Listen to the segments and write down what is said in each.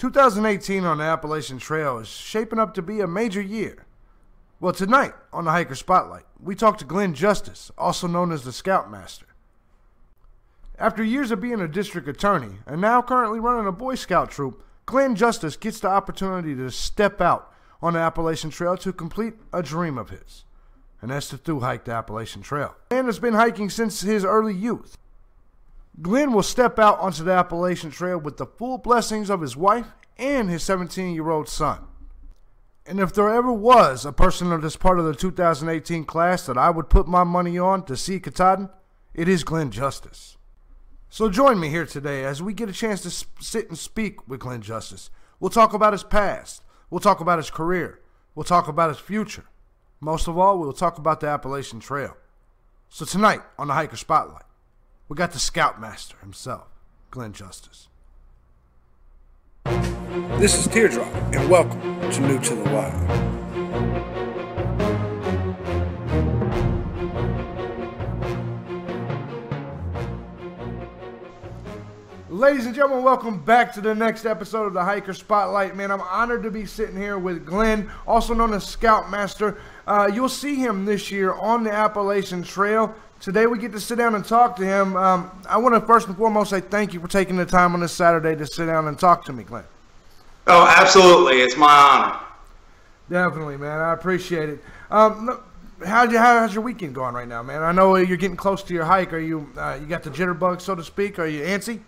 2018 on the Appalachian Trail is shaping up to be a major year. Well, tonight on the Hiker Spotlight, we talk to Glenn Justis, also known as the Scoutmaster. After years of being a district attorney and now currently running a Boy Scout troop, Glenn Justis gets the opportunity to step out on the Appalachian Trail to complete a dream of his, and that's to thru-hike the Appalachian Trail. Glenn has been hiking since his early youth. Glenn will step out onto the Appalachian Trail with the full blessings of his wife and his 17-year-old son. And if there ever was a person that's part of the 2018 class that I would put my money on to see Katahdin, it is Glenn Justis. So join me here today as we get a chance to sit and speak with Glenn Justis. We'll talk about his past. We'll talk about his career. We'll talk about his future. Most of all, we'll talk about the Appalachian Trail. So tonight on the Hiker Spotlight, we got the Scoutmaster himself, Glenn Justis. This is Teardrop, and welcome to New to the Wild. Ladies and gentlemen, welcome back to the next episode of the Hiker Spotlight. Man, I'm honored to be sitting here with Glenn, also known as Scoutmaster. You'll see him this year on the Appalachian Trail. Today we get to sit down and talk to him. I want to first and foremost say thank you for taking the time on this Saturday to sit down and talk to me, Glenn. Oh, absolutely. It's my honor. Definitely, man. I appreciate it. How's your weekend going right now, man? I know you're getting close to your hike. Are you got the jitterbug, so to speak? Are you antsy?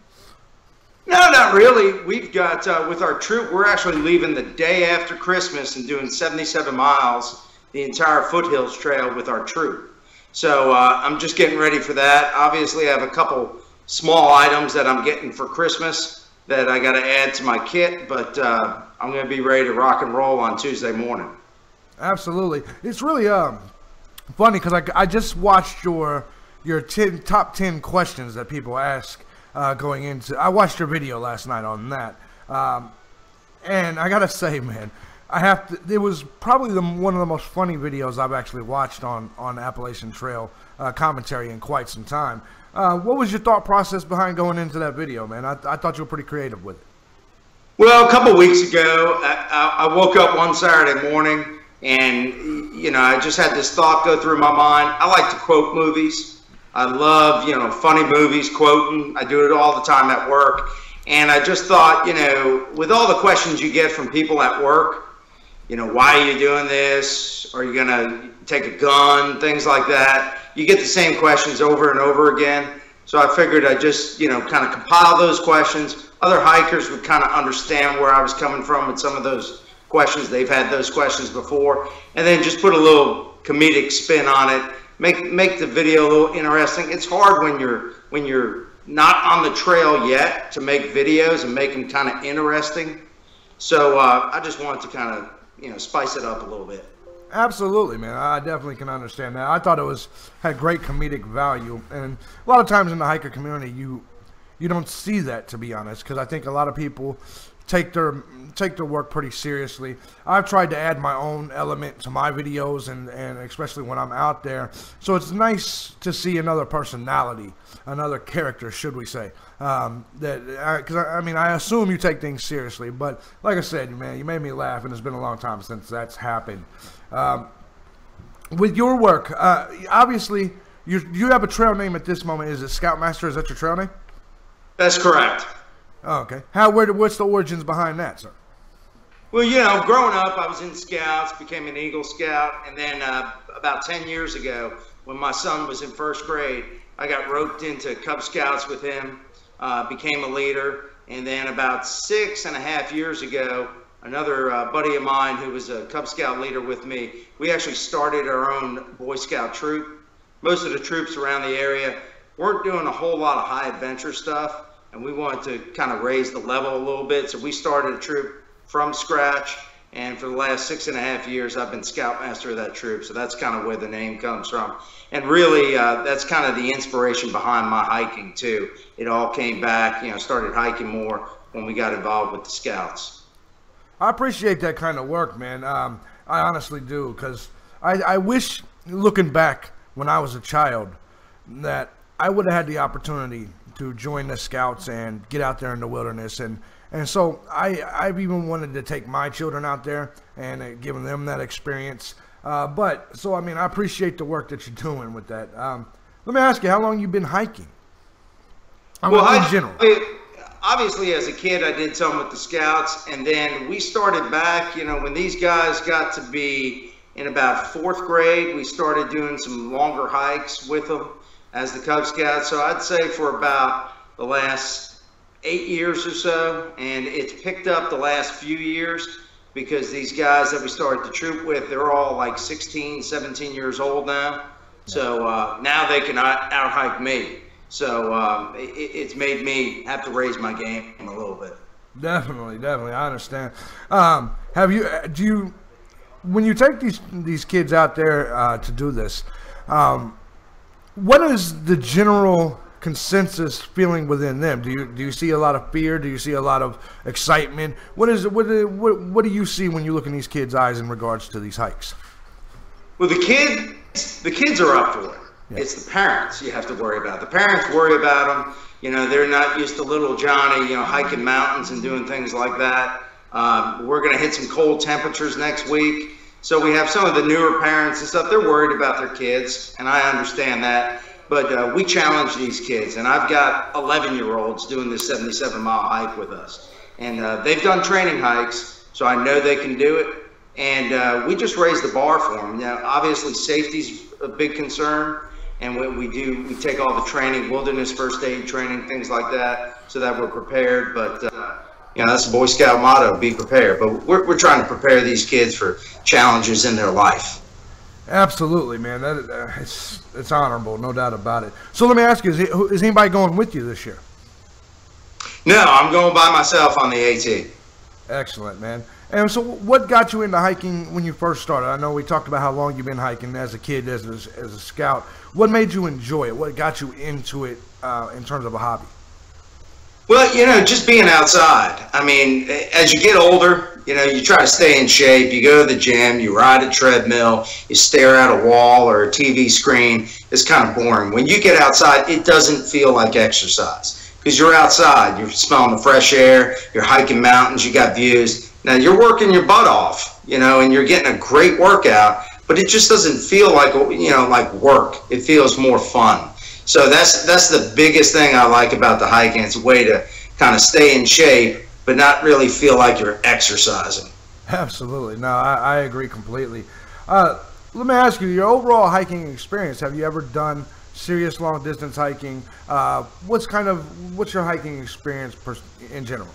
No, not really. We've got, with our troop, we're actually leaving the day after Christmas and doing 77 miles, the entire Foothills Trail with our troop. So I'm just getting ready for that. Obviously, I have a couple small items that I'm getting for Christmas that I got to add to my kit, but I'm going to be ready to rock and roll on Tuesday morning. Absolutely. It's really funny because I just watched your top 10 questions that people ask going into. I watched your video last night on that, and I got to say, man, it was probably one of the most funny videos I've actually watched on Appalachian Trail commentary in quite some time. What was your thought process behind going into that video, man? I thought you were pretty creative with it. Well, a couple weeks ago, I woke up one Saturday morning and, I just had this thought go through my mind. I like to quote movies. I love, funny movies, quoting. I do it all the time at work. And I just thought, with all the questions you get from people at work, why are you doing this? Are you going to take a gun? Things like that. You get the same questions over and over again. So I figured I'd just, kind of compile those questions. Other hikers would kind of understand where I was coming from with some of those questions. They've had those questions before. And then just put a little comedic spin on it. Make the video a little interesting. It's hard when you're not on the trail yet to make videos and make them kind of interesting. So I just wanted to kind of spice it up a little bit. Absolutely, man. I definitely can understand that. I thought it had great comedic value, and a lot of times in the hiker community, you don't see that, to be honest, because I think a lot of people take their work pretty seriously. I've tried to add my own element to my videos, and especially when I'm out there. So it's nice to see another personality, another character, should we say? Because I assume you take things seriously, but like I said, man, you made me laugh, and it's been a long time since that's happened. With your work, obviously, you have a trail name at this moment. Is it Scoutmaster? Is that your trail name? That's correct. Oh, okay. What's the origins behind that, sir? Well, growing up, I was in Scouts, became an Eagle Scout, and then about 10 years ago, when my son was in first grade, I got roped into Cub Scouts with him, became a leader, and then about 6.5 years ago, another buddy of mine who was a Cub Scout leader with me, we actually started our own Boy Scout troop. Most of the troops around the area weren't doing a whole lot of high adventure stuff, and we wanted to kind of raise the level a little bit, so we started a troop from scratch, and for the last 6.5 years, I've been Scoutmaster of that troop, so that's kind of where the name comes from. And really, that's kind of the inspiration behind my hiking, too. It all came back, started hiking more when we got involved with the Scouts. I appreciate that kind of work, man. I honestly do, because I wish, looking back when I was a child, that I would have had the opportunity to join the Scouts and get out there in the wilderness. And so I've even wanted to take my children out there and give them that experience. So, I mean, I appreciate the work that you're doing with that. Let me ask you, how long you been hiking? In general. Obviously, as a kid, I did some with the Scouts, and then we started back, when these guys got to be in about 4th grade, we started doing some longer hikes with them as the Cub Scouts. So I'd say for about the last 8 years or so, and it's picked up the last few years because these guys that we started to troop with, they're all like 16, 17 years old now. So now they can out-hike me. So it's made me have to raise my game a little bit. Definitely, I understand. When you take these kids out there to do this, what is the general consensus feeling within them? Do you see a lot of fear? Do you see a lot of excitement? What do you see when you look in these kids' eyes in regards to these hikes? Well, the kids are up for it. Yeah. It's the parents you have to worry about. The parents worry about them. They're not used to little Johnny, hiking mountains and doing things like that. We're going to hit some cold temperatures next week. So we have some of the newer parents and stuff. They're worried about their kids, and I understand that. But we challenge these kids, and I've got 11-year-olds doing this 77-mile hike with us. And they've done training hikes, so I know they can do it. And we just raise the bar for them. Now, obviously, safety's a big concern. And what we do, we take all the training, wilderness first aid training, things like that, so that we're prepared. But, that's the Boy Scout motto, be prepared. But we're trying to prepare these kids for challenges in their life. Absolutely, man. It's honorable, no doubt about it. So let me ask you, is anybody going with you this year? No, I'm going by myself on the AT. Excellent, man. And so what got you into hiking when you first started? I know we talked about how long you've been hiking as a kid, as a scout. What made you enjoy it? What got you into it in terms of a hobby? Well, just being outside. I mean, as you get older, you try to stay in shape. You go to the gym, you ride a treadmill, you stare at a wall or a TV screen. It's kind of boring. When you get outside, it doesn't feel like exercise because you're outside. You're smelling the fresh air. You're hiking mountains. You got views. Now, you're working your butt off, and you're getting a great workout, but it just doesn't feel like, like work. It feels more fun. So that's the biggest thing I like about the hiking. It's a way to kind of stay in shape, but not really feel like you're exercising. Absolutely. No, I agree completely. Let me ask you, your overall hiking experience, have you ever done serious long-distance hiking? What's your hiking experience in general?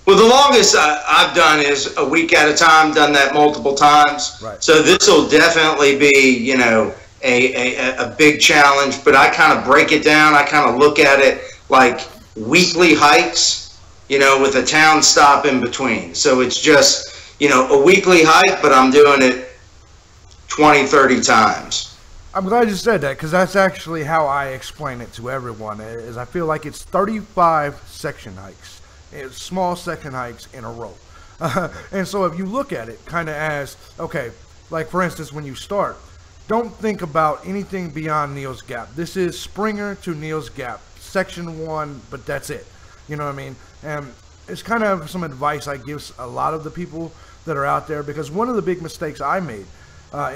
Well, the longest I've done is a week at a time, done that multiple times. Right. So this will definitely be, a big challenge, but I kind of break it down. I kind of look at it like weekly hikes, with a town stop in between. So it's just, a weekly hike, but I'm doing it 20, 30 times. I'm glad you said that because that's actually how I explain it to everyone. Is I feel like it's 35 section hikes. It's small section hikes in a row. And so if you look at it kind of as, okay, like for instance, when you start, don't think about anything beyond Neal's Gap. This is Springer to Neal's Gap, section 1, but that's it. You know what I mean? And it's kind of some advice I give a lot of the people that are out there, because one of the big mistakes I made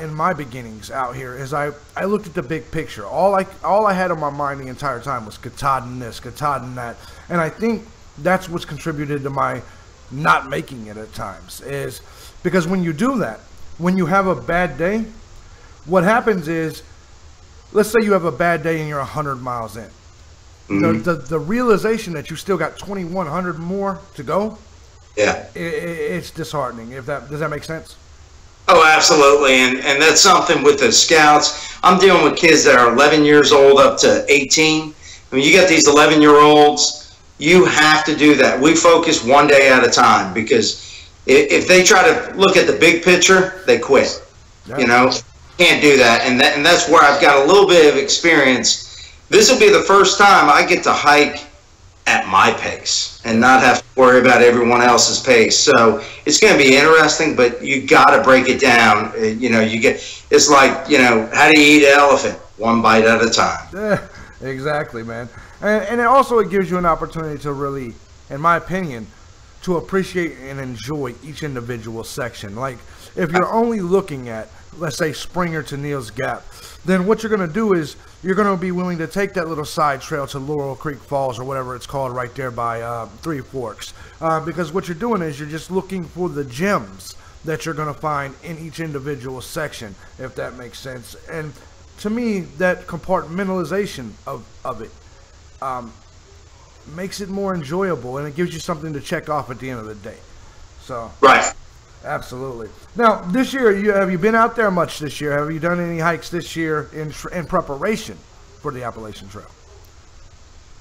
in my beginnings out here is I looked at the big picture. All I had on my mind the entire time was Katahdin this, Katahdin that. And I think that's what's contributed to my not making it at times, is because when you do that, when you have a bad day, what happens is, let's say you have a bad day and you're 100 miles in. Mm-hmm. The realization that you still got 2,100 more to go, yeah, it's disheartening. Does that make sense? Oh, absolutely. And that's something with the Scouts. I'm dealing with kids that are 11 years old up to 18. I mean, you got these 11-year-olds. You have to do that. We focus one day at a time, because if they try to look at the big picture, they quit. Yeah. Can't do that. And that's where I've got a little bit of experience. This will be the first time I get to hike at my pace and not have to worry about everyone else's pace. So it's going to be interesting, but you got to break it down. It's like, how do you eat an elephant? One bite at a time. Exactly, man. And it gives you an opportunity to really, in my opinion, to appreciate and enjoy each individual section. Like, if you're only looking at, let's say, Springer to Neal's Gap, then what you're going to do is you're going to be willing to take that little side trail to Laurel Creek Falls or whatever it's called right there by Three Forks. Because what you're doing is you're just looking for the gems that you're going to find in each individual section, if that makes sense. And to me, that compartmentalization of it makes it more enjoyable, and it gives you something to check off at the end of the day. So, right. Absolutely. Now, this year, have you been out there much this year? Have you done any hikes this year in preparation for the Appalachian Trail?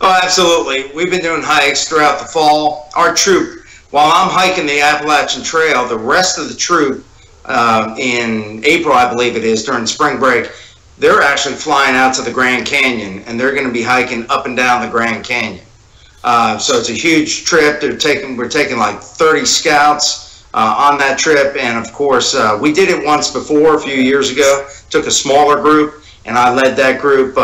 Oh, absolutely. We've been doing hikes throughout the fall. Our troop, while I'm hiking the Appalachian Trail, the rest of the troop in April, I believe it is, during spring break, they're actually flying out to the Grand Canyon, and they're going to be hiking up and down the Grand Canyon. So it's a huge trip. We're taking like 30 scouts on that trip, and of course we did it once before a few years ago. Took a smaller group, and I led that group.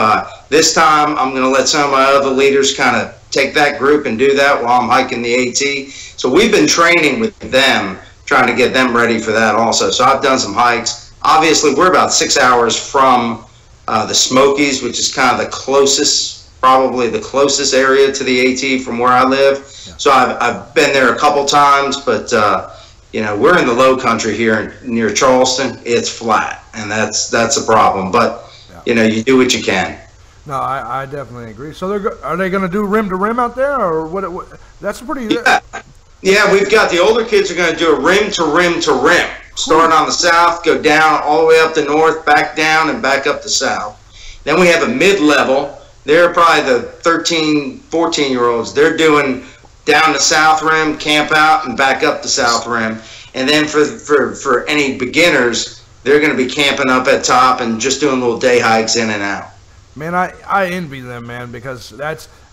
This time I'm going to let some of my other leaders kind of take that group and do that while I'm hiking the AT. So we've been training with them, trying to get them ready for that also. So I've done some hikes. Obviously we're about 6 hours from the Smokies, which is kind of the closest, probably the closest area to the AT from where I live. Yeah. So I've been there a couple times, but you know, we're in the low country here near Charleston. It's flat, and that's a problem. But yeah, you know, you do what you can. No, I definitely agree. So are they going to do rim to rim out there, or what? That's pretty. Yeah, we've got the older kids are going to do a rim to rim to rim, starting on the south, go down all the way up the north, back down, and back up the south. Then we have a mid-level. They're probably the 13, 14-year-olds. They're doing down the south rim, camp out, and back up the south rim. And then for any beginners, they're going to be camping up at top and just doing little day hikes in and out. Man, I envy them, man, because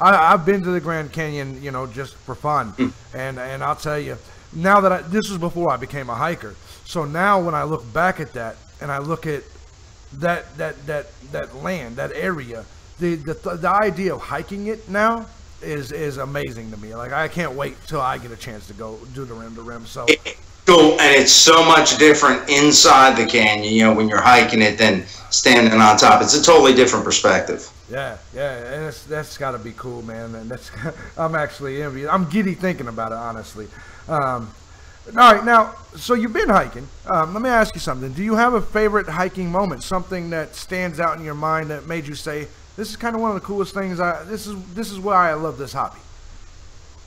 I've been to the Grand Canyon, you know, just for fun. And I'll tell you, now that this was before I became a hiker. So now when I look back at that and I look at that land, that area, the idea of hiking it now is amazing to me. Like, I can't wait till I get a chance to go do the rim to rim. So cool. And it's so much different inside the canyon, you know, when you're hiking it than standing on top. It's a totally different perspective. Yeah, and that's got to be cool, man. And I'm actually envious. I'm giddy thinking about it, honestly. All right, now, so you've been hiking. Let me ask you something. Do you have a favorite hiking moment, something that stands out in your mind that made you say, this is kind of one of the coolest things. This is why I love this hobby?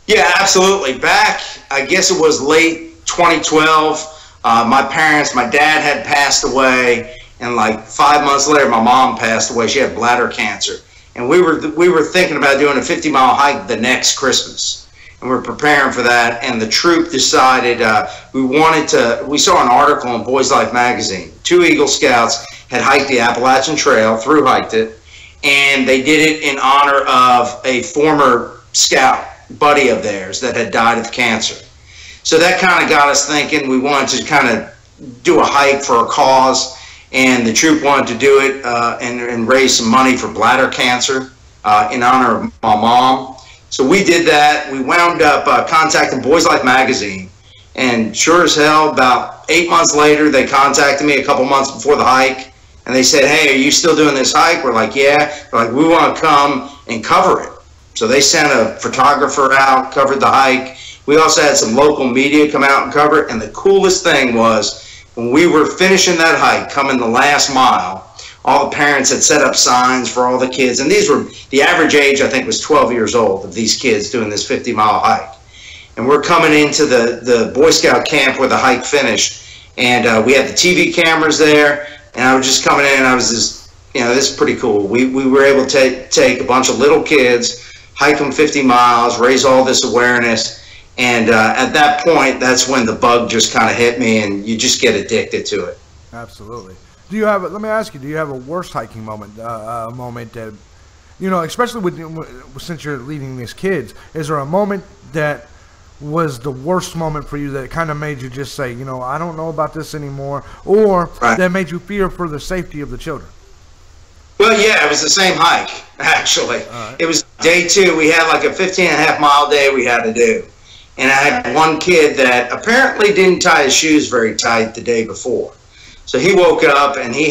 Yeah, absolutely. Back, I guess it was late 2012, my dad had passed away, and like 5 months later, my mom passed away. She had bladder cancer. And we were thinking about doing a 50-mile hike the next Christmas. And we're preparing for that. And the troop decided we saw an article in Boys Life magazine. 2 Eagle Scouts had hiked the Appalachian Trail, thru-hiked it, and they did it in honor of a former scout buddy of theirs that had died of cancer. So that kind of got us thinking. We wanted to kind of do a hike for a cause. And the troop wanted to do it and raise some money for bladder cancer in honor of my mom. So we did that. We wound up contacting Boys Life magazine. And sure as hell, about 8 months later, they contacted me a couple months before the hike. And they said, hey, are you still doing this hike? We're like, yeah. They're like, we want to come and cover it. So they sent a photographer out, covered the hike. We also had some local media come out and cover it. And the coolest thing was, when we were finishing that hike, coming the last mile, all the parents had set up signs for all the kids. And these were, the average age, I think, was 12 years old of these kids doing this 50-mile hike. And we're coming into the Boy Scout camp where the hike finished. And we had the TV cameras there. And I was just coming in, and I was just, you know, this is pretty cool. We were able to take a bunch of little kids, hike them 50 miles, raise all this awareness. And at that point, that's when the bug just kind of hit me, and you just get addicted to it. Absolutely. Do you have? Let me ask you. Do you have a worst hiking moment? Moment that, you know, especially since you're leading these kids, is there a moment that was the worst moment for you that kind of made you just say, you know, I don't know about this anymore, or that made you fear for the safety of the children? Well, yeah, it was the same hike, actually. All right. It was day 2. We had like a 15.5-mile day we had to do. And I had one kid that apparently didn't tie his shoes very tight the day before. So he woke up and he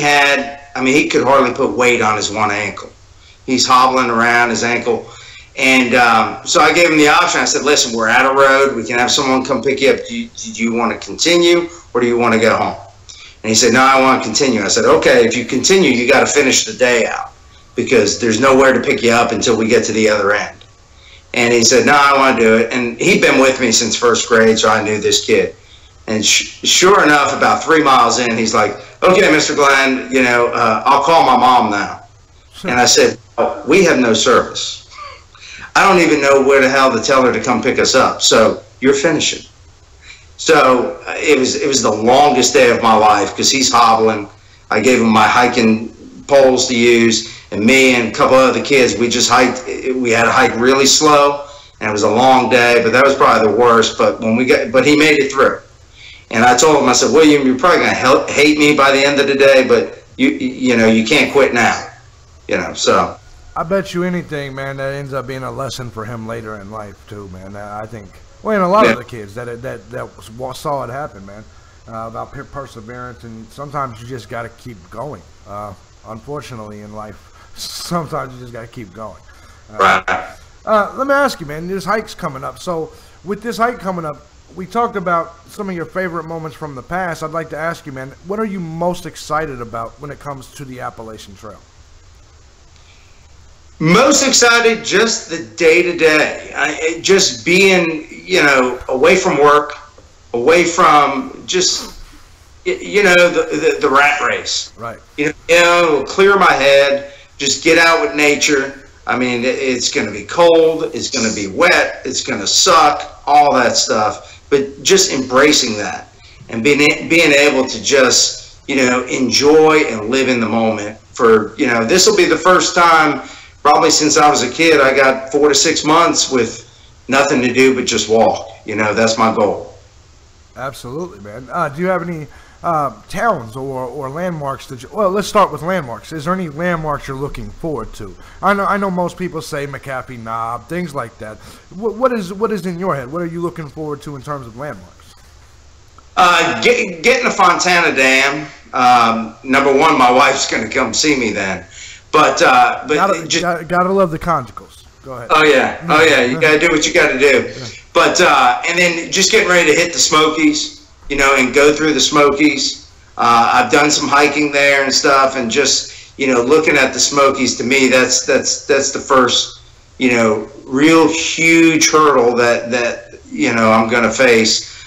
could hardly put weight on his one ankle. He's hobbling around his ankle. And so I gave him the option. I said, listen, we're at a road. We can have someone come pick you up. Do you want to continue or do you want to go home? And he said, no, I want to continue. I said, okay, if you continue, you got to finish the day out because there's nowhere to pick you up until we get to the other end. And he said, no, I want to do it. And he'd been with me since first grade, so I knew this kid. And sure enough, about 3 miles in, he's like, okay, Mr. Glenn, I'll call my mom now. And I said, oh, we have no service. I don't even know where the hell to tell her to come pick us up. So you're finishing. So it was the longest day of my life because he's hobbling. I gave him my hiking poles to use, and me and a couple other kids, we just hiked. We had to hike really slow, and it was a long day, but that was probably the worst. But he made it through. And I told him, I said, William, you're probably gonna hate me by the end of the day, but you can't quit now. So. I bet you anything, man, that ends up being a lesson for him later in life too, man. I think. Well, and a lot of the kids that saw it happen, man, about perseverance, and sometimes you just got to keep going. Unfortunately, in life, sometimes you just got to keep going. Right. Let me ask you, man, this hike's coming up. So with this hike coming up, we talked about some of your favorite moments from the past. I'd like to ask you, man, what are you most excited about when it comes to the Appalachian Trail? Most excited, just the day-to-day. Just being, away from work, away from just, the rat race. Right. Clear my head, just get out with nature. I mean, it's going to be cold, it's going to be wet, it's going to suck, all that stuff. But just embracing that and being able to just, enjoy and live in the moment. This will be the first time. Probably since I was a kid, I got 4 to 6 months with nothing to do but just walk. That's my goal. Absolutely, man. Do you have any towns or landmarks well, let's start with landmarks. Is there any landmarks you're looking forward to? I know most people say McAfee Knob, things like that. What is in your head? What are you looking forward to in terms of landmarks? Getting to Fontana Dam. Number one, my wife's going to come see me then. But gotta love the conjugals. Go ahead. Oh yeah, you gotta do what you gotta do. Yeah. But and then just getting ready to hit the Smokies, and go through the Smokies. I've done some hiking there and stuff, and just looking at the Smokies, to me that's the first real huge hurdle that I'm gonna face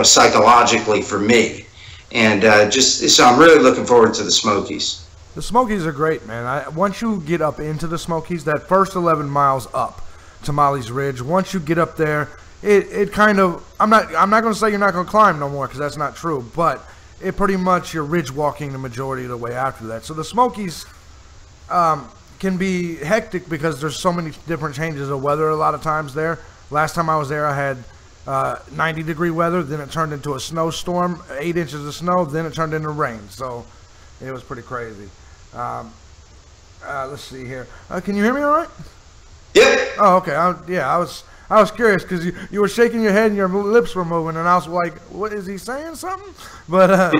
psychologically for me, and so I'm really looking forward to the Smokies. The Smokies are great, man. Once you get up into the Smokies, that first 11 miles up to Molly's Ridge, once you get up there, it kind of, I'm not going to say you're not going to climb no more because that's not true, but it pretty much you're ridge walking the majority of the way after that. So the Smokies can be hectic because there's so many different changes of weather a lot of times there. Last time I was there, I had 90-degree weather, then it turned into a snowstorm, 8 inches of snow, then it turned into rain. So it was pretty crazy. Let's see here. Can you hear me all right? Yeah. Oh, okay. I was curious because you were shaking your head and your lips were moving, and I was like, "What is he saying? Something?" But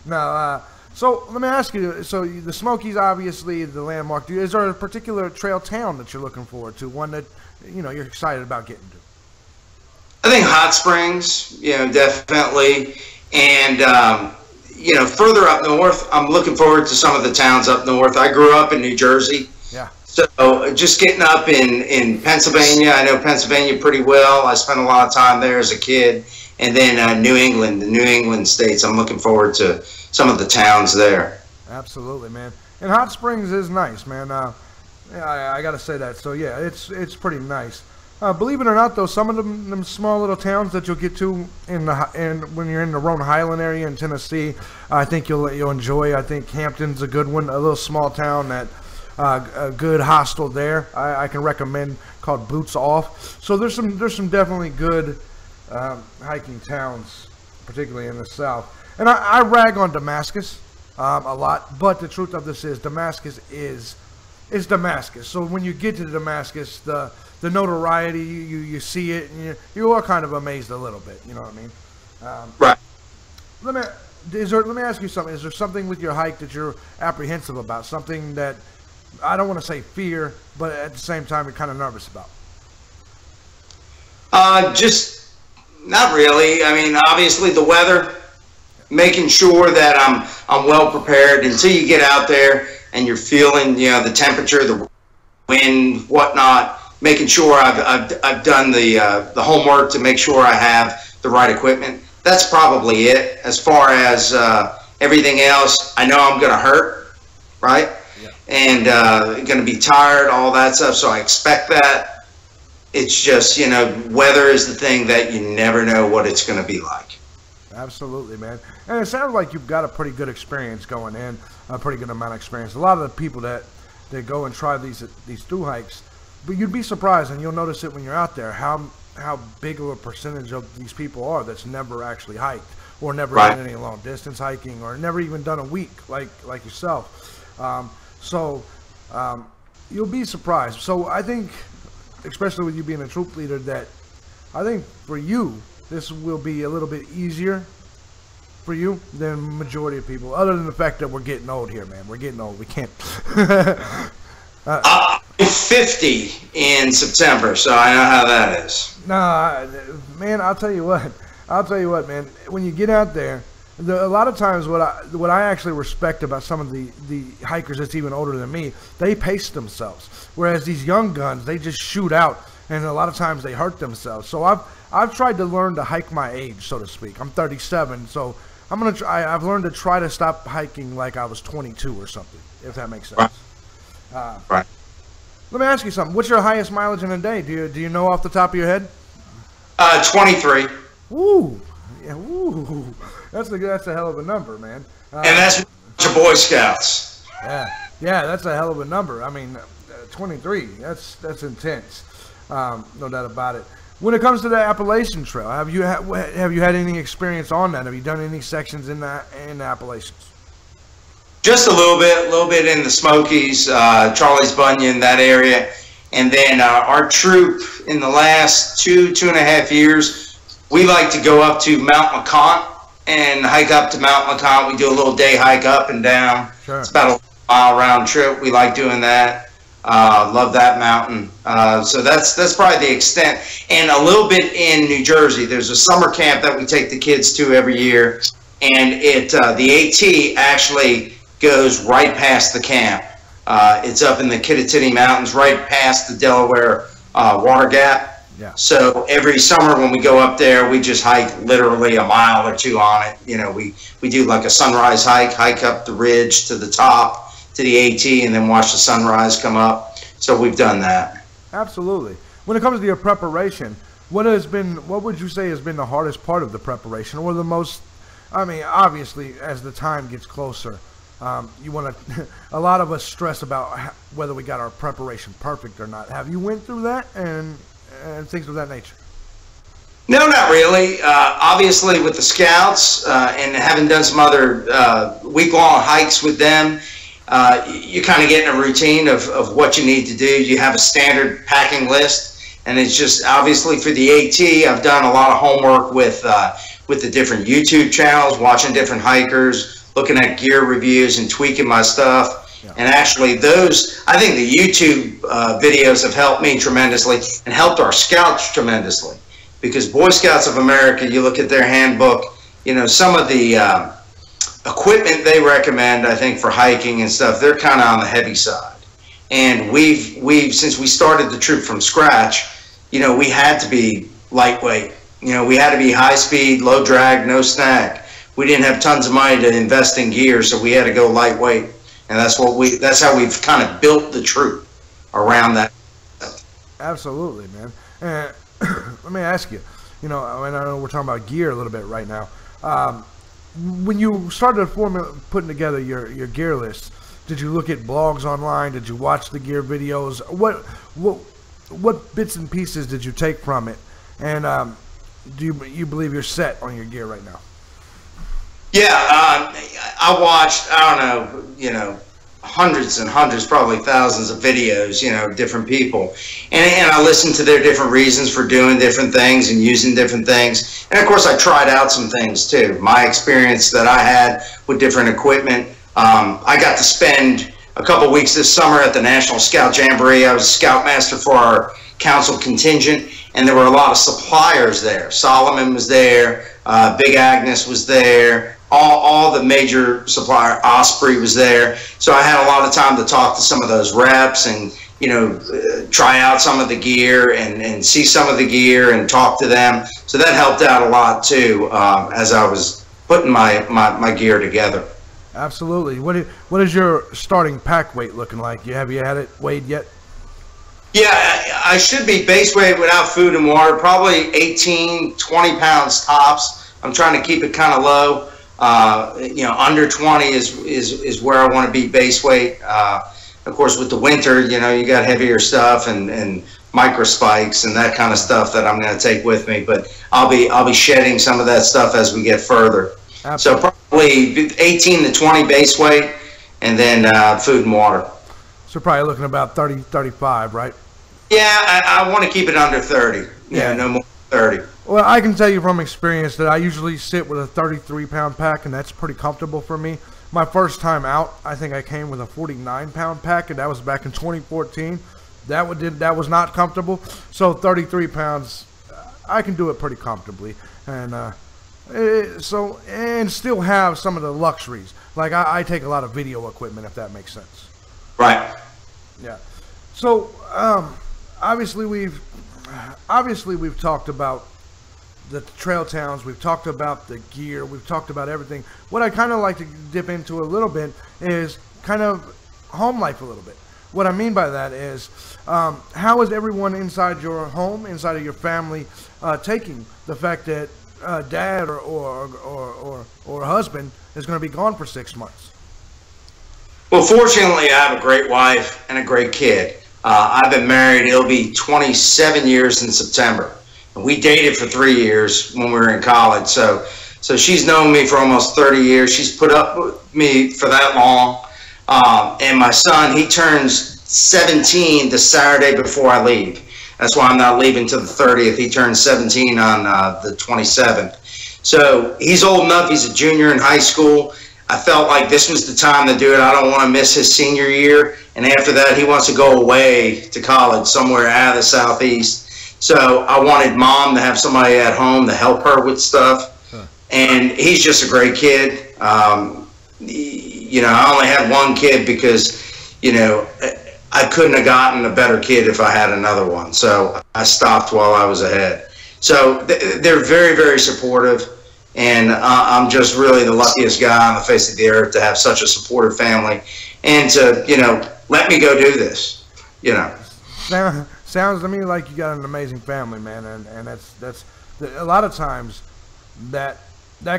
no. So let me ask you. So the Smokies, obviously, the landmark. Is there a particular trail town that you're looking forward to? One that you're excited about getting to? I think Hot Springs. Definitely, and. Further up north, I'm looking forward to some of the towns up north. I grew up in New Jersey. Yeah. So just getting up in Pennsylvania, I know Pennsylvania pretty well. I spent a lot of time there as a kid. And then New England, the New England states, I'm looking forward to some of the towns there. Absolutely, man. And Hot Springs is nice, man. I got to say that. So, yeah, it's pretty nice. Believe it or not, though, some of them small little towns that you'll get to when you're in the Rhode Island area in Tennessee, I think you'll enjoy. I think Hampton's a good one, a little small town that a good hostel there. I can recommend called Boots Off. So there's some definitely good hiking towns, particularly in the South. And I rag on Damascus. a lot. But the truth of this is Damascus is Damascus. So when you get to Damascus, the notoriety, you see it, and you are kind of amazed a little bit. You know what I mean? Right. Let me ask you something. Is there something with your hike that you're apprehensive about? Something that I don't want to say fear, but at the same time you're kind of nervous about? Just not really. I mean, obviously the weather, making sure that I'm well prepared until you get out there and you're feeling, the temperature, the wind, whatnot. Making sure I've done the homework to make sure I have the right equipment. That's probably it. As far as everything else, I know I'm going to hurt, right? Yeah. And going to be tired, all that stuff. So I expect that. It's just, weather is the thing that you never know what it's going to be like. Absolutely, man. And it sounds like you've got a pretty good experience going in, a pretty good amount of experience. A lot of the people that go and try these through hikes, but you'd be surprised, and you'll notice it when you're out there, how big of a percentage of these people are that's never actually hiked or never done any long distance hiking or never even done a week like yourself. You'll be surprised. So I think, especially with you being a troop leader, that I think for you, this will be a little bit easier for you than majority of people, other than the fact that we're getting old here, man. We're getting old. We can't. I'm 50 in September, so I know how that is. Nah, man, I'll tell you what, man. When you get out there, a lot of times what I actually respect about some of the hikers that's even older than me, they pace themselves. Whereas these young guns, they just shoot out, and a lot of times they hurt themselves. So I've tried to learn to hike my age, so to speak. I'm 37, so I've learned to try to stop hiking like I was 22 or something, if that makes sense. Right. Let me ask you something. What's your highest mileage in a day? Do you know off the top of your head? 23. Woo. Yeah, woo. That's a hell of a number, man. And that's your Boy Scouts. Yeah, that's a hell of a number. I mean, 23. That's intense. No doubt about it. When it comes to the Appalachian Trail, have you had any experience on that? Have you done any sections in the Appalachians? Just a little bit in the Smokies, Charlie's Bunyan, that area. And then our troop in the last 2.5 years, we like to go up to Mount LeConte and hike up to Mount LeConte. We do a little day hike up and down. Sure. It's about a mile round trip. We like doing that. Love that mountain. So that's probably the extent. And a little bit in New Jersey. There's a summer camp that we take the kids to every year. And the AT actually goes right past the camp. It's up in the Kittatinny Mountains, right past the Delaware Water Gap. Yeah. So every summer when we go up there, we just hike literally a mile or two on it. We do like a sunrise hike up the ridge to the top to the AT, and then watch the sunrise come up. So we've done that. Absolutely. When it comes to your preparation, what would you say has been the hardest part of the preparation, or the most? I mean, obviously, as the time gets closer, you want to. A lot of us stress about whether we got our preparation perfect or not. Have you went through that and things of that nature? No, not really. Obviously, with the Scouts and having done some other week-long hikes with them, you kind of get in a routine of what you need to do. You have a standard packing list, and it's just obviously for the AT, I've done a lot of homework with the different YouTube channels, watching different hikers, looking at gear reviews and tweaking my stuff. Yeah. And actually I think the YouTube videos have helped me tremendously and helped our Scouts tremendously, because Boy Scouts of America, you look at their handbook, some of the equipment they recommend, I think, for hiking and stuff, they're kind of on the heavy side. And we've since we started the troop from scratch, we had to be lightweight. We had to be high speed, low drag, no snag. We didn't have tons of money to invest in gear, so we had to go lightweight. And that's how we've kind of built the troop around that. Absolutely, man. And let me ask you, I know we're talking about gear a little bit right now. When you started putting together your gear list, did you look at blogs online? Did you watch the gear videos? What bits and pieces did you take from it? And do you believe you're set on your gear right now? Yeah, I watched, I don't know, hundreds and hundreds, probably thousands of videos, different people. And I listened to their different reasons for doing different things and using different things. And of course, I tried out some things too. My experience that I had with different equipment. I got to spend a couple weeks this summer at the National Scout Jamboree. I was a Scoutmaster for our council contingent, and there were a lot of suppliers there. Solomon was there, Big Agnes was there, all the major supplier, Osprey was there. So I had a lot of time to talk to some of those reps and, try out some of the gear and see some of the gear and talk to them. So that helped out a lot too, as I was putting my gear together. Absolutely. What is your starting pack weight looking like? Have you had it weighed yet? Yeah, I should be base weight without food and water, probably 18, 20 pounds tops. I'm trying to keep it kind of low. Under 20 is where I want to be base weight. Of course, with the winter, you got heavier stuff and micro spikes and that kind of stuff that I'm going to take with me. But I'll be shedding some of that stuff as we get further. Absolutely. So probably 18 to 20 base weight, and then food and water. So probably looking about 30, 35, right? Yeah, I want to keep it under 30. Yeah, no more than 30. Well, I can tell you from experience that I usually sit with a 33-pound pack, and that's pretty comfortable for me. My first time out, I think I came with a 49-pound pack, and that was back in 2014. That was not comfortable. So 33 pounds, I can do it pretty comfortably, and still have some of the luxuries. Like I take a lot of video equipment, if that makes sense. Right. Yeah. So obviously we've talked about the trail towns, we've talked about the gear, we've talked about everything. What I kind of like to dip into a little bit is kind of home life a little bit. What I mean by that is, how is everyone inside your home, inside of your family, taking the fact that dad or husband is going to be gone for 6 months? Well, fortunately, I have a great wife and a great kid. I've been married, it'll be 27 years in September. And we dated for 3 years when we were in college. So she's known me for almost 30 years. She's put up with me for that long. And my son, he turns 17 the Saturday before I leave. That's why I'm not leaving till the 30th. He turns 17 on the 27th. So he's old enough. He's a junior in high school. I felt like this was the time to do it. I don't want to miss his senior year. And after that, he wants to go away to college somewhere out of the Southeast. So I wanted mom to have somebody at home to help her with stuff. Huh. And he's just a great kid. I only had one kid because, I couldn't have gotten a better kid if I had another one. So I stopped while I was ahead. So they're very, very supportive. And I'm just really the luckiest guy on the face of the earth to have such a supportive family and to, let me go do this, Sounds to me like you got an amazing family, man. And that's a lot of times that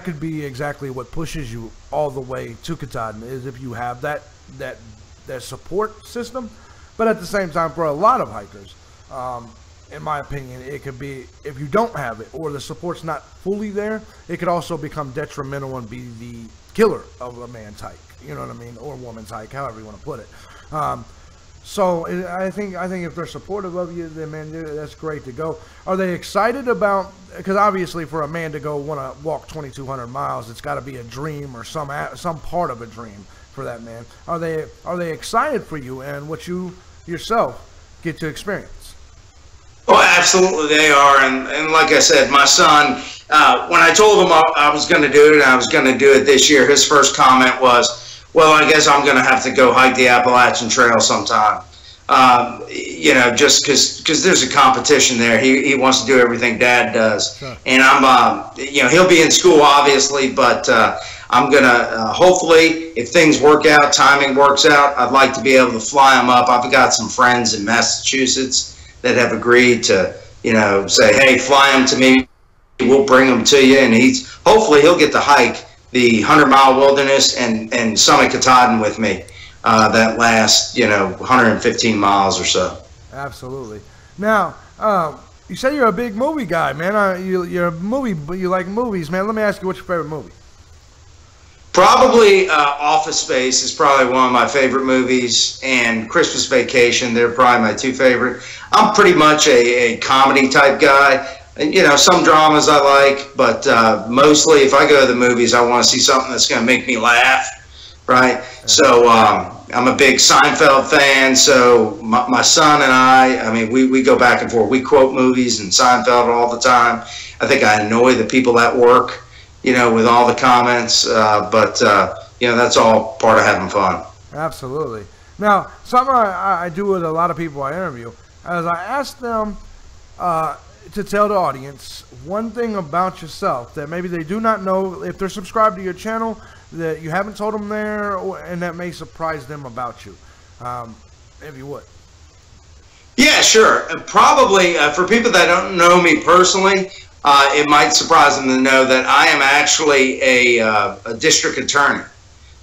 could be exactly what pushes you all the way to Katahdin, is if you have that support system. But at the same time, for a lot of hikers, in my opinion, it could be, if you don't have it or the support's not fully there, it could also become detrimental and be the killer of a man's hike. You know what I mean? Or a woman's hike, however you want to put it. So I think if they're supportive of you, then man, that's great to go. Are they excited about? Because obviously, for a man to go want to walk 2,200 miles, it's got to be a dream or some part of a dream for that man. Are they excited for you and what you yourself get to experience? Oh, absolutely they are. And like I said, my son, when I told him I was going to do it and I was going to do it this year, his first comment was, well, I guess I'm going to have to go hike the Appalachian Trail sometime. Just because there's a competition there. He wants to do everything Dad does. Sure. And I'm, he'll be in school, obviously, but I'm going to, hopefully, if things work out, timing works out, I'd like to be able to fly him up. I've got some friends in Massachusetts that have agreed to, say, hey, fly him to me. We'll bring him to you. And hopefully he'll get to hike the 100-mile wilderness and summit Katahdin with me. That last, 115 miles or so. Absolutely. Now, you say you're a big movie guy, man. You're a movie, but you like movies, man. Let me ask you, what's your favorite movie? Probably Office Space is probably one of my favorite movies, and Christmas Vacation, they're probably my two favorite. I'm pretty much a comedy type guy. And, some dramas I like, but mostly if I go to the movies, I want to see something that's going to make me laugh, right? So I'm a big Seinfeld fan, so my son and I mean, we go back and forth. We quote movies and Seinfeld all the time. I think I annoy the people at work, with all the comments, but that's all part of having fun. Absolutely. Now, something I do with a lot of people I interview, as I ask them to tell the audience one thing about yourself that maybe they do not know if they're subscribed to your channel, that you haven't told them there, and that may surprise them about you, if you would. Yeah, sure. Probably for people that don't know me personally, it might surprise them to know that I am actually a district attorney.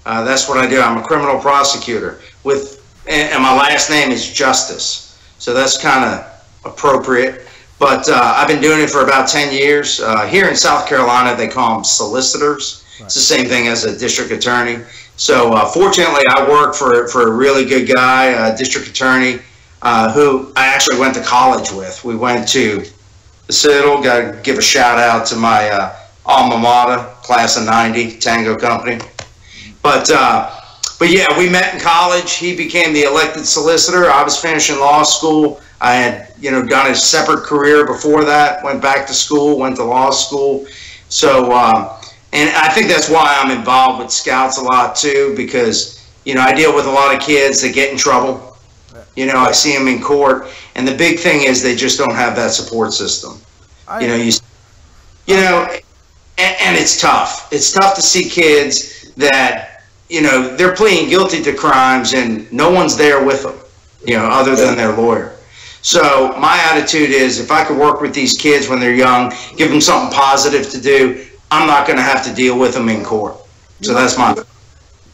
That's what I do. I'm a criminal prosecutor and my last name is Justis. So that's kind of appropriate. But I've been doing it for about 10 years. Here in South Carolina, they call them solicitors. Right. It's the same thing as a district attorney. So fortunately, I work for a really good guy, a district attorney, who I actually went to college with. We went to the Citadel. Got to give a shout out to my alma mater, class of '90, Tango Company. But yeah, we met in college. He became the elected solicitor. I was finishing law school. I had, done a separate career before that, went back to school, went to law school. So, and I think that's why I'm involved with Scouts a lot too, because, I deal with a lot of kids that get in trouble. I see them in court, and the big thing is they just don't have that support system. And it's tough. It's tough to see kids that, they're pleading guilty to crimes and no one's there with them, other than their lawyer. So my attitude is, if I could work with these kids when they're young, give them something positive to do, I'm not going to have to deal with them in court. So that's my...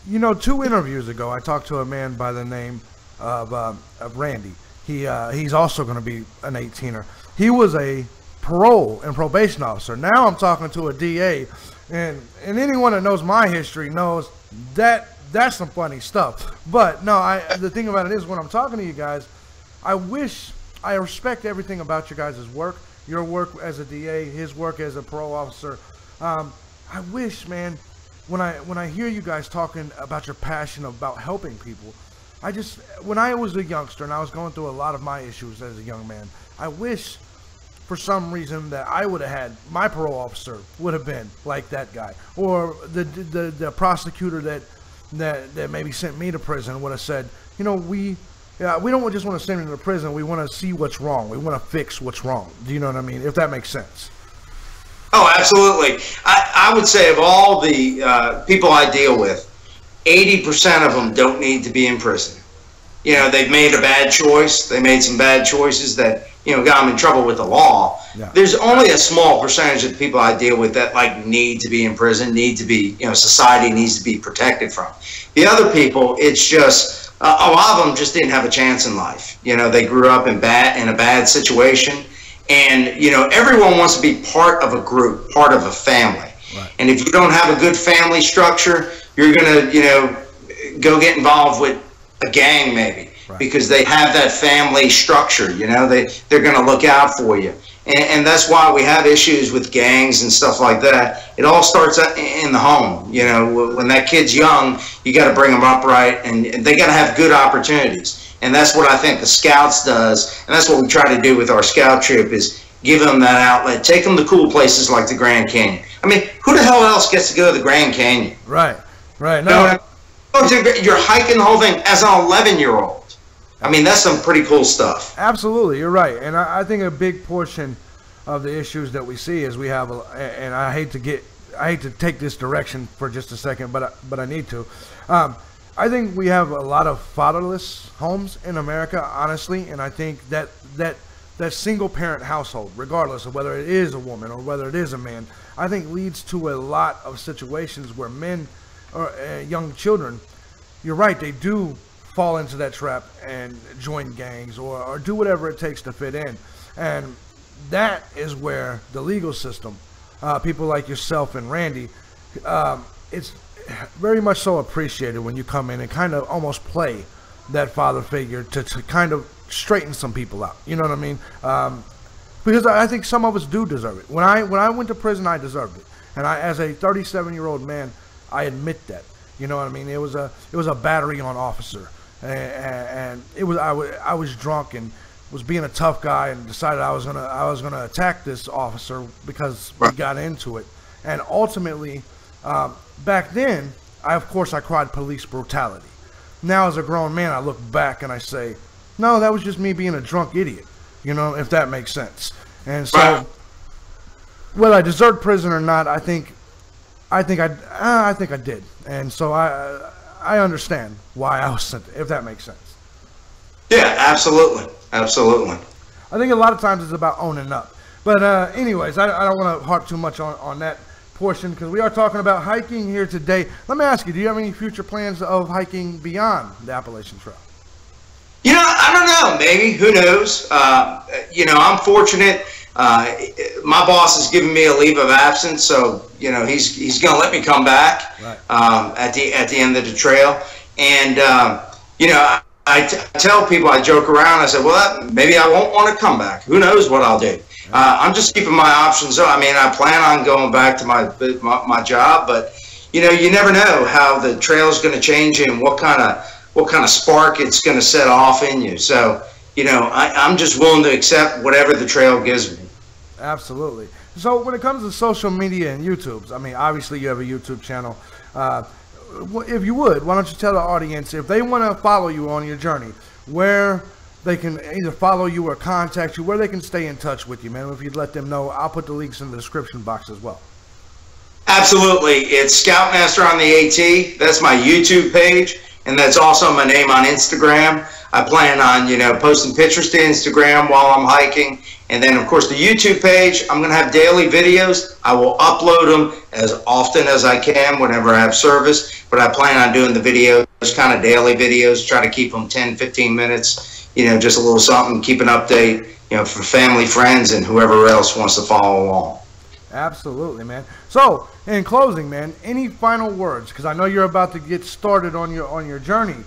2 interviews ago, I talked to a man by the name of Randy. He's also going to be an 18er. He was a parole and probation officer. Now I'm talking to a DA, and anyone that knows my history knows that that's some funny stuff. But no, the thing about it is, when I'm talking to you guys, I respect everything about your guys' work, your work as a DA, his work as a parole officer. I wish, man, when I hear you guys talking about your passion about helping people, when I was a youngster and I was going through a lot of my issues as a young man, I wish for some reason that I would have had, my parole officer would have been like that guy, or the prosecutor that maybe sent me to prison would have said, we don't just want to send him to prison. We want to see what's wrong. We want to fix what's wrong. Do you know what I mean? If that makes sense. Oh, absolutely. I would say of all the people I deal with, 80% of them don't need to be in prison. They've made a bad choice. They made some bad choices that, got them in trouble with the law. Yeah. There's only a small percentage of the people I deal with that need to be in prison, need to be, society needs to be protected from. The other people, it's just, a lot of them just didn't have a chance in life. They grew up in a bad situation, and everyone wants to be part of a group, part of a family. Right. And if you don't have a good family structure, you're gonna go get involved with a gang maybe, right, because they have that family structure. They're gonna look out for you, and that's why we have issues with gangs and stuff like that. It all starts in the home. When that kid's young, you got to bring them up right, and they got to have good opportunities. And that's what I think the Scouts does, and that's what we try to do with our Scout trip, is give them that outlet, take them to cool places like the Grand Canyon. I mean, who the hell else gets to go to the Grand Canyon? Right. No. You're hiking the whole thing as an 11-year-old. I mean, that's some pretty cool stuff. Absolutely, you're right. And I think a big portion of the issues that we see is we have, and I hate to take this direction for just a second, but I need to. I think we have a lot of fatherless homes in America, honestly, and I think that single parent household, regardless of whether it is a woman or whether it is a man, I think leads to a lot of situations where men or young children, you're right, they do fall into that trap and join gangs or do whatever it takes to fit in. And that is where the legal system, people like yourself and Randy, very much so appreciated when you come in and kind of almost play that father figure to kind of straighten some people out. You know what I mean? Because I think some of us do deserve it. When I went to prison, I deserved it, and as a 37-year-old man, I admit that. You know what I mean? It was a battery on officer, and I was drunk and was being a tough guy and decided I was gonna attack this officer because we got into it, and ultimately, back then, of course I cried police brutality. Now as a grown man, I look back and I say, no, that was just me being a drunk idiot. You know, if that makes sense. And so, whether I deserved prison or not, I think I did. And so I understand why I was sent, if that makes sense. Yeah, absolutely. Absolutely. I think a lot of times it's about owning up. But anyways, I don't want to harp too much on that portion because we are talking about hiking here today. Let me ask you, do you have any future plans of hiking beyond the Appalachian Trail? You know, I don't know. Maybe. Who knows? You know, I'm fortunate. My boss has given me a leave of absence, so you know he's going to let me come back at the end of the trail. And you know, I tell people, I joke around. I said, well, maybe I won't want to come back. Who knows what I'll do? I'm just keeping my options open. I mean, I plan on going back to my job, but you know, you never know how the trail is going to change and what kind of spark it's going to set off in you. So, you know, I'm just willing to accept whatever the trail gives me. Absolutely. So when it comes to social media and YouTube, I mean, obviously you have a YouTube channel. If you would, why don't you tell the audience, if they want to follow you on your journey, where they can either follow you or contact you, where they can stay in touch with you, man. If you'd let them know, I'll put the links in the description box as well. Absolutely. It's Scoutmaster on the AT. That's my YouTube page. And that's also my name on Instagram. I plan on, you know, posting pictures to Instagram while I'm hiking. And then, of course, the YouTube page, I'm going to have daily videos. I will upload them as often as I can whenever I have service. But I plan on doing the videos, kind of daily videos, try to keep them 10, 15 minutes, you know, just a little something, keep an update, you know, for family, friends, and whoever else wants to follow along. Absolutely, man. So, in closing, man, any final words? Because I know you're about to get started on your journey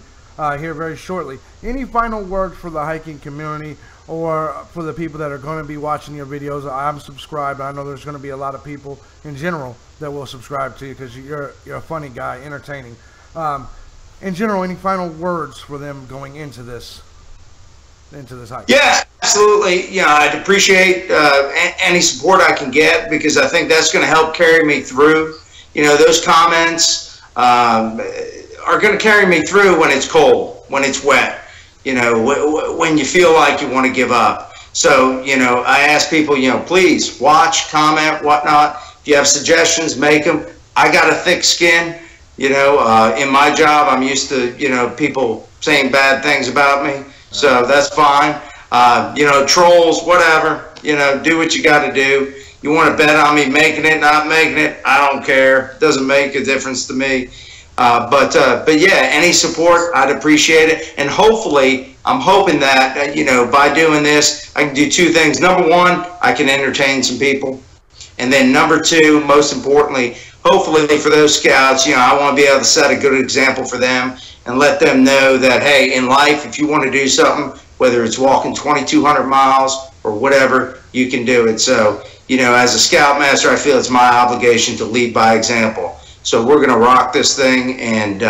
here very shortly. Any final words for the hiking community or for the people that are going to be watching your videos? I'm subscribed. I know there's going to be a lot of people in general that will subscribe to you because you're a funny guy, entertaining. In general, any final words for them going into this hike? Yeah, absolutely. You know, I'd appreciate any support I can get because I think that's going to help carry me through. You know, those comments are going to carry me through when it's cold, when it's wet, you know, when you feel like you want to give up. So, you know, I ask people, you know, please watch, comment, whatnot. If you have suggestions, make them. I got a thick skin. You know, in my job, I'm used to, you know, people saying bad things about me. So that's fine. You know, trolls, whatever, you know, do what you got to do. You want to bet on me making it, not making it, I don't care. It doesn't make a difference to me. But yeah, any support, I'd appreciate it. And hopefully, I'm hoping that, you know, by doing this, I can do two things. Number one, I can entertain some people. And then number two, most importantly, hopefully for those scouts, you know, I want to be able to set a good example for them and let them know that, hey, in life, if you want to do something, whether it's walking 2,200 miles or whatever, you can do it. So, you know, as a Scoutmaster, I feel it's my obligation to lead by example. So we're going to rock this thing and,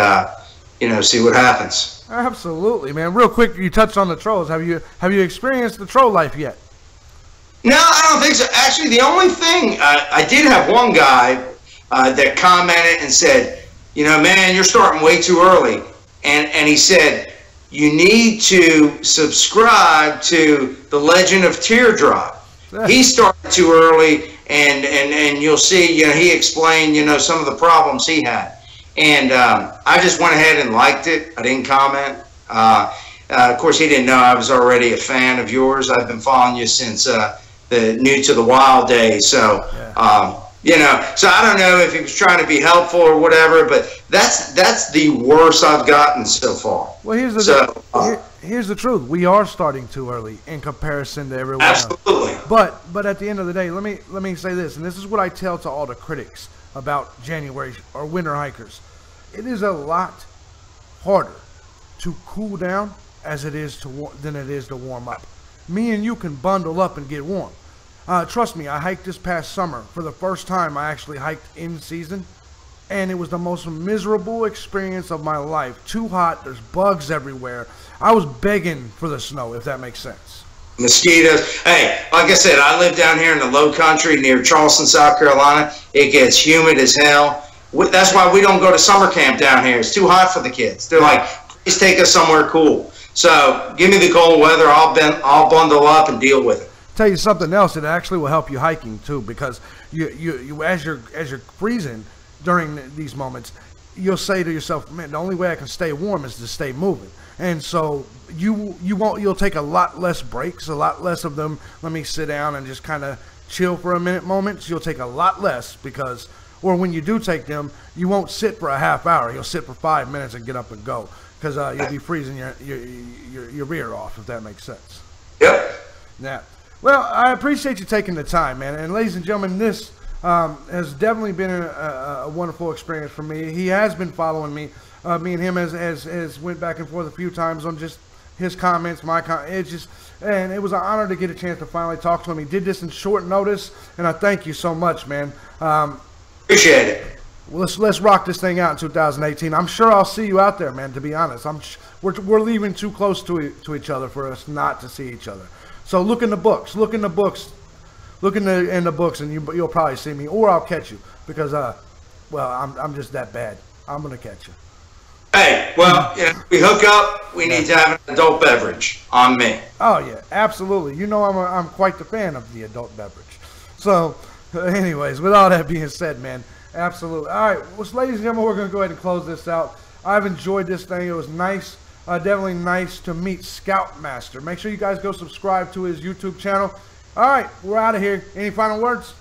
you know, see what happens. Absolutely, man. Real quick, you touched on the trolls. Have you experienced the troll life yet? No, I don't think so. Actually, the only thing, I did have one guy that commented and said, you know, man, you're starting way too early. And he said, you need to subscribe to The Legend of Teardrop. He started too early, and you'll see, you know, he explained, you know, some of the problems he had. And I just went ahead and liked it. I didn't comment. Of course, he didn't know I was already a fan of yours. I've been following you since the New to the Wild days. So, you know, so I don't know if he was trying to be helpful or whatever, but that's the worst I've gotten so far. Well, here's the truth. We are starting too early in comparison to everyone else. Absolutely. But at the end of the day, let me say this, and this is what I tell to all the critics about January or winter hikers. it is a lot harder to cool down as it is than it is to warm up. Me and you can bundle up and get warm. Trust me, I hiked this past summer. For the first time, I actually hiked in season, and it was the most miserable experience of my life. Too hot, there's bugs everywhere. I was begging for the snow, if that makes sense. Mosquitoes. Hey, like I said, I live down here in the low country near Charleston, South Carolina. It gets humid as hell. That's why we don't go to summer camp down here. It's too hot for the kids. They're like, please take us somewhere cool. So give me the cold weather. I'll bundle up and deal with it. Tell you something else that actually will help you hiking too, because you as you're freezing during these moments, you'll say to yourself, man, the only way I can stay warm is to stay moving. And so you'll take a lot less breaks, a lot less of them. Let me sit down and just kind of chill for a minute moments. You'll take a lot less because, or when you do take them, you won't sit for a half hour. You'll sit for 5 minutes and get up and go because you'll be freezing your rear off, if that makes sense. Yep. Yeah. Well, I appreciate you taking the time, man. And ladies and gentlemen, this has definitely been a wonderful experience for me. He has been following me. Me and him has went back and forth a few times on just his comments, my comments. And it was an honor to get a chance to finally talk to him. He did this in short notice, and I thank you so much, man. Appreciate it. Well, let's rock this thing out in 2018. I'm sure I'll see you out there, man. To be honest, we're leaving too close to each other for us not to see each other. So look in the books. Look in the books. Look in the books, and you'll probably see me, or I'll catch you because well, I'm just that bad. I'm gonna catch you. Hey, well, we hook up. We need to have an adult beverage on me. Oh yeah, absolutely. You know I'm quite the fan of the adult beverage. So, anyways, with all that being said, man, absolutely. All right, well, ladies and gentlemen, we're gonna go ahead and close this out. I've enjoyed this thing. It was nice. Definitely nice to meet Scoutmaster. Make sure you guys go subscribe to his YouTube channel. All right, we're out of here. Any final words?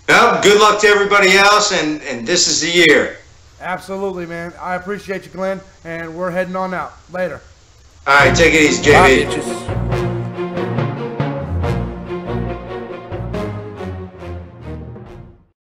Well, good luck to everybody else, and this is the year. Absolutely, man. I appreciate you, Glenn, and we're heading on out. Later. All right, take it easy, JB. Bye, bitches.